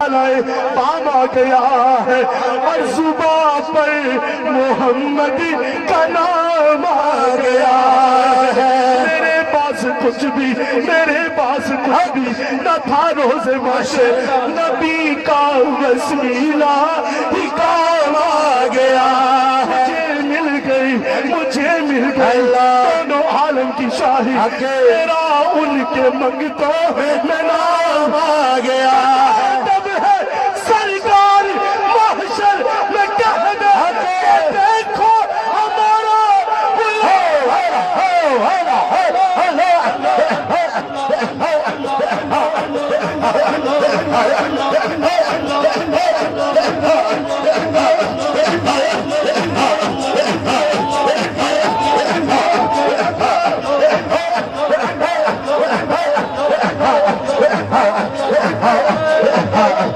بالائے بام آ گیا ہے اور زباں پر محمد کا نام آ گیا ہے۔ میرے پاس کچھ بھی نہ تھا روز محشر، نبی کا وسیلہ ہی کام آ گیا ہے۔ مجھے مل گئی دونوں عالم کی شاہی، میرا ان کے منگتوں میں نام آ گیا ہے۔ تب ہے سرکار محشر میں کہنا کہ دیکھو ہمارا